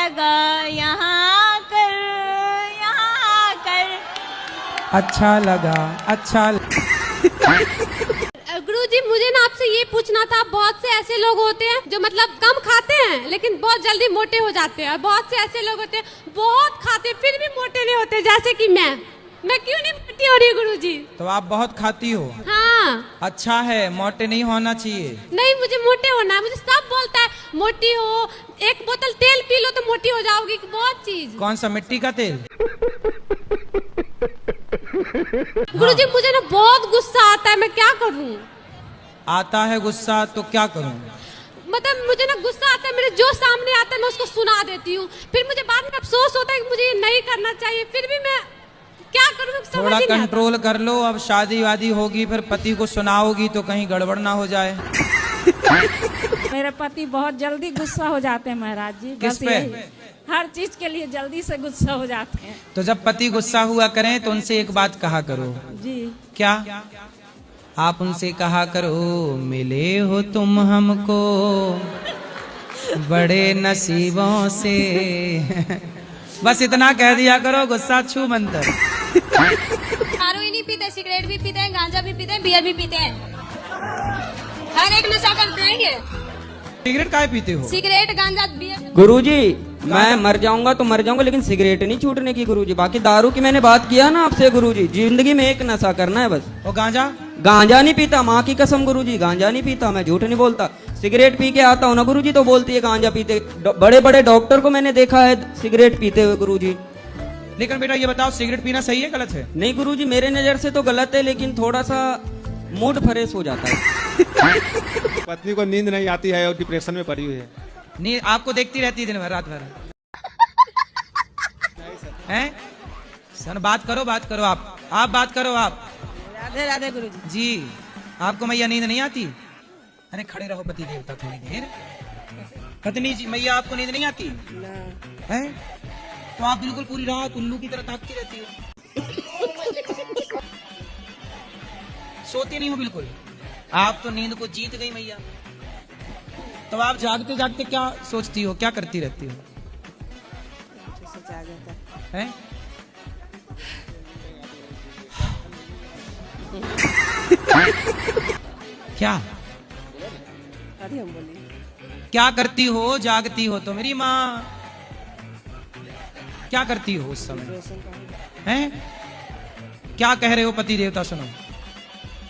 लगा यहाँ कर। अच्छा लगा, अच्छा गुरुजी मुझे ना आपसे ये पूछना था, बहुत से ऐसे लोग होते हैं जो मतलब कम खाते हैं लेकिन बहुत जल्दी मोटे हो जाते हैं, और बहुत से ऐसे लोग होते हैं बहुत खाते हैं फिर भी मोटे नहीं होते, जैसे कि मैं क्यों नहीं मोटी हो रही गुरुजी? तो आप बहुत खाती हो? हाँ। अच्छा है, मोटे नहीं होना चाहिए। नहीं, मुझे मोटे होना है, मुझे सब बोलता है मोटी हो, एक बोतल तेल पी लो तो मोटी हो जाओगी, बहुत चीज। कौन सा, मिट्टी का तेल? गुरुजी मुझे ना बहुत गुस्सा आता है, मैं क्या करूं? आता है गुस्सा तो क्या करूं? मतलब मुझे ना गुस्सा आता है, मेरे जो सामने आता है मैं उसको सुना देती हूँ, फिर मुझे बाद में अफसोस होता है कि मुझे ये नहीं करना चाहिए, फिर भी मैं क्या करूं? थोड़ा कंट्रोल कर लो, अब शादी वादी होगी फिर पति को सुनाओगी तो कहीं गड़बड़ ना हो जाए। मेरे पति बहुत जल्दी गुस्सा हो जाते हैं महाराज जी। किस पे? हर चीज के लिए जल्दी से गुस्सा हो जाते हैं। तो जब पति गुस्सा हुआ करें तो उनसे एक बात कहा करो। जी। क्या? आप उनसे कहा करो, मिले हो तुम हमको बड़े नसीबों से। बस इतना कह दिया करो, गुस्सा छू मंतर। दारू ही नहीं पीते, सिगरेट भी पीते हैं, गांजा भी पीते हैं, बियर भी पीते हैं, हर एक नशा करते हैं ये। सिगरेट काहे पीते हो? सिगरेट, गांजा, बियर। गुरुजी मैं मर जाऊंगा तो मर जाऊंगा, लेकिन सिगरेट नहीं छूटने की गुरुजी। बाकी दारू की मैंने बात किया ना आपसे गुरुजी, जिंदगी में एक नशा करना है बस। और गांजा? गांजा नहीं पीता, माँ की कसम गुरुजी, गांजा नहीं पीता, मैं झूठ नहीं बोलता। सिगरेट पी के आता हूँ ना गुरुजी तो बोलती है गांजा पीते। बड़े बड़े डॉक्टर को मैंने देखा है सिगरेट पीते हुए गुरुजी। लेकिन बेटा ये बताओ, सिगरेट पीना सही है गलत है? नहीं गुरुजी, मेरे नजर से तो गलत है, लेकिन थोड़ा सा मूड फ्रेश हो जाता है। पत्नी को नींद नहीं आती है और डिप्रेशन में पड़ी हुई है। नहीं, आपको देखती रहती है दिन भर रात भर? हैं? सर बात करो, बात करो, आप बात करो आप। राधे राधे गुरुजी। जी, आपको मैया नींद नहीं आती? अरे खड़े रहो पति देवता थोड़ी देर। पत्नी जी, मैया आपको नींद नहीं आती है? तो आप बिल्कुल पूरी रात उल्लू की तरह ताकती रहती हो, सोती नहीं हो बिल्कुल। आप तो नींद को जीत गई मैया। तो आप जागते जागते क्या सोचती हो, क्या करती रहती हो? हैं? क्या क्या करती हो? जागती हो तो मेरी माँ, क्या करती हो उस समय? हैं? क्या कह रहे हो पति देवता? सुनो।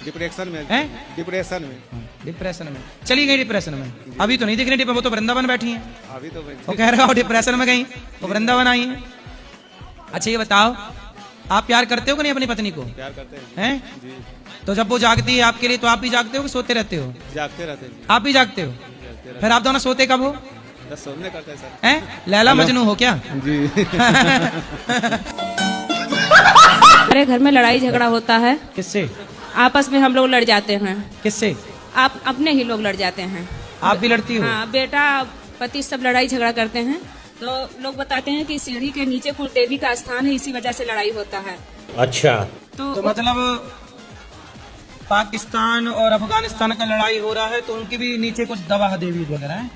डिप्रेशन में हैं? डिप्रेशन में डिप्रेशन में चली गई? डिप्रेशन में अभी तो नहीं दिख रही, वो तो वृंदावन बैठी हैं। अभी तो वो कह रहा हो डिप्रेशन में गई, वो वृंदावन आई है। अच्छा ये बताओ, आप प्यार करते हो कि नहीं अपनी पत्नी को? प्यार करते हैं हैं? जी। तो जब वो जागती है आपके लिए तो आप भी जागते हो कि सोते रहते हो? जागते रहते हैं। आप भी जागते हो? फिर आप दोनों सोते कब हो? बस सोने करते हैं सर। हैं? लैला मजनू हो क्या? जी। हमारे घर में लड़ाई झगड़ा होता है, किससे? आपस में हम लोग लड़ जाते हैं। किससे? आप अपने ही लोग लड़ जाते हैं। आप भी लड़ती हो? हाँ, बेटा पति सब लड़ाई झगड़ा करते हैं, तो लोग बताते हैं कि सीढ़ी के नीचे कुल देवी का स्थान है, इसी वजह से लड़ाई होता है। अच्छा। तो मतलब पाकिस्तान और अफगानिस्तान का लड़ाई हो रहा है तो उनके भी नीचे कुछ दवा देवी वगैरह है?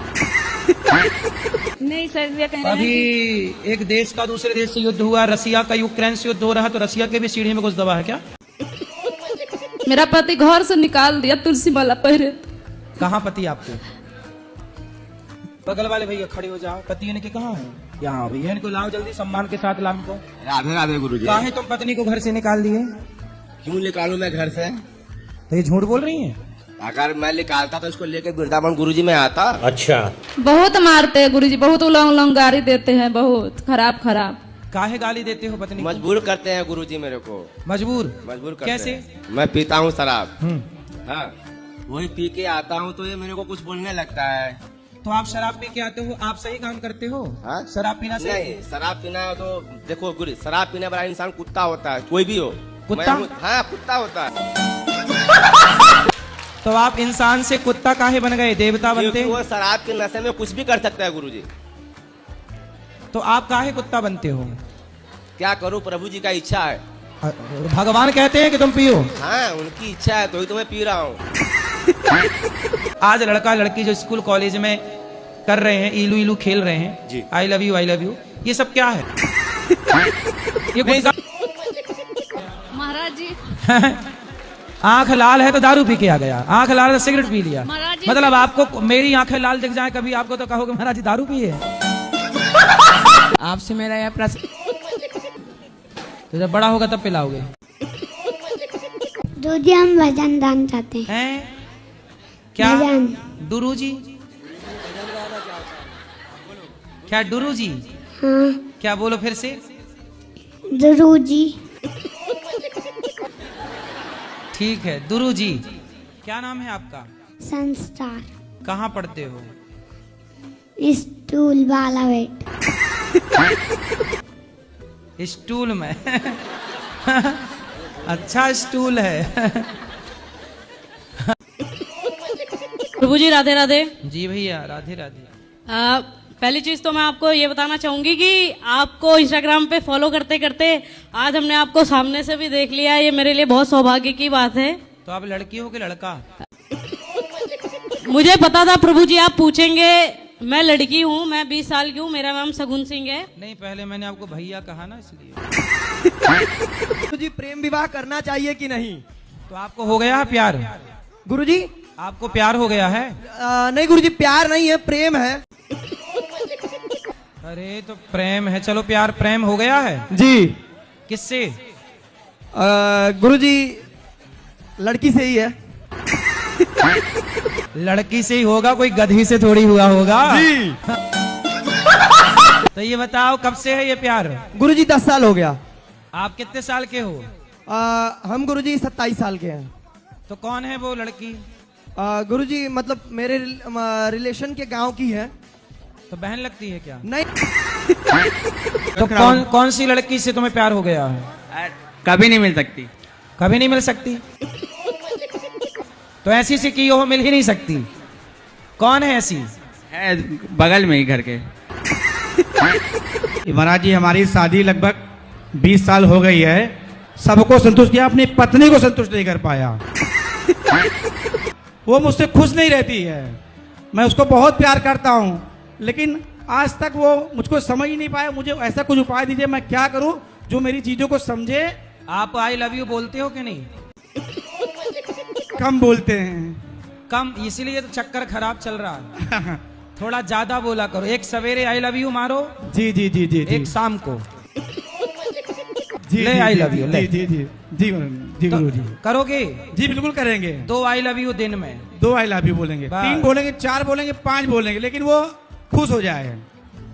नहीं सर, ये कह रहे अभी हैं एक देश का दूसरे देश से युद्ध हुआ, रसिया का यूक्रेन से युद्ध हो रहा है, तो रसिया के भी सीढ़ी में कुछ दवा है क्या? मेरा पति घर से निकाल दिया तुलसी माला पहरे। कहाँ पति आपके? बगल वाले भैया खड़े हो जाओ, पति इनके कहाँ है? यहाँ भैया, इनको लाओ जल्दी, सम्मान के साथ लाओ इनको। राधे राधे गुरुजी। काहे तुम पत्नी को घर से निकाल दिए? क्यों निकालूं मैं घर से? तो ये झूठ बोल रही हैं? अगर मैं निकालता तो इसको लेकर वृंदावन गुरुजी में आता। अच्छा। बहुत मारते हैं गुरुजी, बहुत उलंग गाड़ी देते हैं, बहुत खराब खराब। काहे गाली देते हो पत्नी को? मजबूर करते हैं गुरुजी मेरे को। मजबूर करते कैसे? हैं। मैं पीता हूँ शराब। हाँ, वही पी के आता हूँ तो ये मेरे को कुछ बोलने लगता है। तो आप शराब पी के आते हो, आप सही काम करते हो? हाँ? शराब पीना सही? नहीं, शराब पीना है तो देखो गुरु, शराब पीने वाला इंसान कुत्ता होता है, कोई भी हो। कुत्ता? हाँ, कुत्ता होता है। तो आप इंसान से कुत्ता काहे बन गए, देवता बनते? वो शराब के नशे में कुछ भी कर सकता है गुरुजी। तो आप काहे कुत्ता बनते हो? क्या करूँ, प्रभु जी का इच्छा है। भगवान कहते हैं कि तुम पियो? हाँ, उनकी इच्छा है तो ही तो मैं पी रहा हूँ। आज लड़का लड़की जो स्कूल कॉलेज में कर रहे हैं, इलू इलू खेल रहे हैं, जी। आई लव यू, ये सब क्या है? ये कुछ महाराज जी आंख लाल है तो दारू पी के आ गया, आंख लाल है तो सिगरेट पी लिया। महाराज जी- मतलब आपको मेरी आंखें लाल दिख जाए कभी आपको तो कहोगे महाराज जी दारू पिए। आपसे मेरा यह प्रश्न, तो जब बड़ा होगा तब पिलाओगे दूधी हम भजन दान चाहते हैं। हैं? क्या भजन। डुरू जी? क्या डुरू जी? हाँ क्या बोलो फिर से? दुरू जी। ठीक है दुरू जी। क्या नाम है आपका? संस्कार कहाँ पढ़ते हो? स्टूल वाला वेट। स्टूल में अच्छा स्टूल है। प्रभु जी राधे राधे। जी भैया राधे राधे। पहली चीज तो मैं आपको ये बताना चाहूंगी कि आपको इंस्टाग्राम पे फॉलो करते करते आज हमने आपको सामने से भी देख लिया, ये मेरे लिए बहुत सौभाग्य की बात है। तो आप लड़की हो कि लड़का? मुझे पता था प्रभु जी आप पूछेंगे, मैं लड़की हूँ, मैं 20 साल की हूँ, मेरा नाम सगुन सिंह है। नहीं पहले मैंने आपको भैया कहा ना इसलिए। गुरुजी प्रेम विवाह करना चाहिए कि नहीं? तो आपको हो गया है प्यार? गुरुजी आपको प्यार हो गया है? नहीं गुरुजी, प्यार नहीं है, प्रेम है। अरे तो प्रेम है, चलो प्यार प्रेम हो गया है। जी किससे? गुरुजी लड़की से ही है। लड़की से ही होगा, कोई गधी से थोड़ी हुआ होगा। जी तो ये बताओ कब से है ये प्यार? गुरुजी 10 साल हो गया। आप कितने साल के हो? हम गुरुजी 27 साल के हैं। तो कौन है वो लड़की? गुरुजी मतलब मेरे रिलेशन के गांव की है। तो बहन लगती है क्या? नहीं तो कौन सी लड़की से तुम्हें प्यार हो गया है? कभी नहीं मिल सकती। कभी नहीं मिल सकती? तो ऐसी सी की हो मिल ही नहीं सकती। कौन है ऐसी? है बगल में ही घर के। महाराज जी हमारी शादी लगभग 20 साल हो गई है, सबको संतुष्ट किया, अपनी पत्नी को संतुष्ट नहीं कर पाया। वो मुझसे खुश नहीं रहती है, मैं उसको बहुत प्यार करता हूँ, लेकिन आज तक वो मुझको समझ ही नहीं पाया। मुझे ऐसा कुछ उपाय दीजिए, मैं क्या करूँ जो मेरी चीजों को समझे। आप आई लव यू बोलते हो कि नहीं? कम बोलते हैं। कम, इसीलिए तो चक्कर खराब चल रहा है। थोड़ा ज्यादा बोला करो। एक सवेरे आई लव यू मारो, जी जी जी जी एक शाम को जी ले आई लव यू ले। जी जी जी जी जी गुरु जी करोगे? जी बिल्कुल करेंगे। 2 आई लव यू दिन में। 2 आई लव यू बोलेंगे, बस। 3 बोलेंगे, 4 बोलेंगे, 5 बोलेंगे, लेकिन वो खुश हो जाए।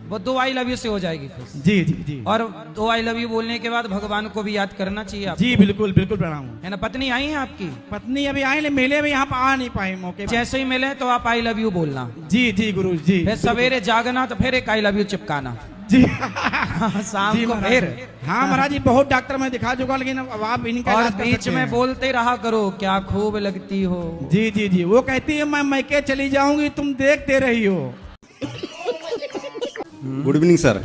वो 2 आई लव यू से हो जाएगी खुश। जी जी जी और 2 आई लव यू बोलने के बाद भगवान को भी याद करना चाहिए आपको। जी बिल्कुल बिल्कुल प्रणाम। है ना? पत्नी आई है आपकी? पत्नी अभी आए, मेले में यहाँ पर आ नहीं पाए मौके पर। जैसे ही मिले तो आप आई लव यू बोलना। जी जी गुरु जी। फिर सवेरे जागना तो फिर एक आई लव यू चिपकाना। जी शाम जी को महाराज। फिर। हाँ महाराज जी बहुत डॉक्टर मैं दिखा चुका, लेकिन अब आप इनका और इलाज कर बीच सकते में हैं। बोलते रहा करो क्या खूब लगती हो। जी जी जी वो कहती है मैं मैके चली जाऊंगी, तुम देखते रही हो। Good evening sir.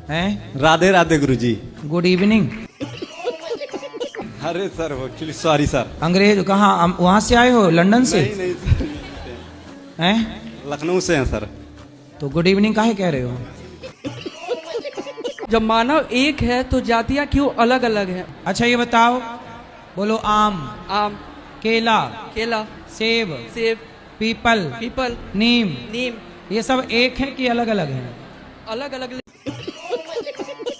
हैं? राधे राधे गुरुजी। Good evening. अरे सर एक्चुअली सॉरी सर। अंग्रेज कहाँ? वहां से आए हो? लंदन से? नहीं नहीं सर, हैं? लखनऊ से हैं सर। तो गुड इवनिंग काहे कह रहे हो? जब मानव एक है तो जातियां क्यों अलग अलग हैं? अच्छा ये बताओ, बोलो आम, आम, केला, केला, सेब, सेब, पीपल, पीपल, नीम, नीम, ये सब एक है कि अलग अलग हैं? अलग अलग।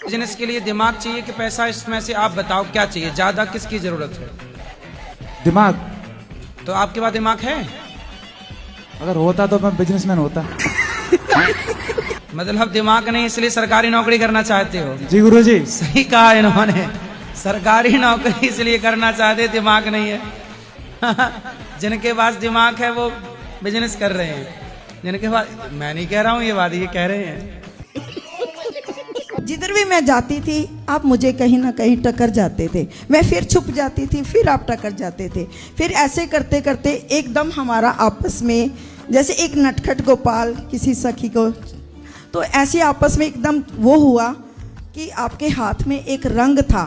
बिजनेस के लिए दिमाग चाहिए कि पैसा? इसमें से आप बताओ क्या चाहिए, ज्यादा किसकी जरूरत है? दिमाग। तो आपके पास दिमाग है? अगर होता तो मैं बिजनेसमैन होता। मतलब दिमाग नहीं इसलिए सरकारी नौकरी करना चाहते हो? जी गुरु जी। सही कहा इन्होंने, सरकारी नौकरी इसलिए करना चाहते, दिमाग नहीं है। जिनके पास दिमाग है वो बिजनेस कर रहे हैं, जिनके पास, मैं नहीं कह रहा हूँ ये बात, ये कह रहे हैं। जिधर भी मैं जाती थी आप मुझे कहीं ना कहीं टकर जाते थे, मैं फिर छुप जाती थी, फिर आप टकर जाते थे, फिर ऐसे करते करते एकदम हमारा आपस में जैसे एक नटखट गोपाल किसी सखी को, तो ऐसे आपस में एकदम वो हुआ कि आपके हाथ में एक रंग था,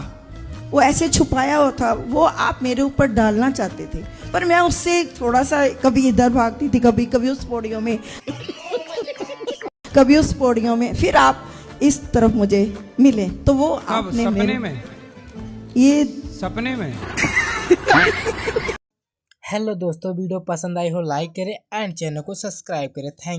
वो ऐसे छुपाया हुआ था, वो आप मेरे ऊपर डालना चाहते थे, पर मैं उससे थोड़ा सा कभी इधर भागती थी, कभी कभी उस पोडियो में कभी उस पोडियो में, फिर आप इस तरफ मुझे मिले तो वो अब आपने सपने में, ये सपने में। हेलो दोस्तों, वीडियो पसंद आई हो लाइक करें एंड चैनल को सब्सक्राइब करें। Thank you.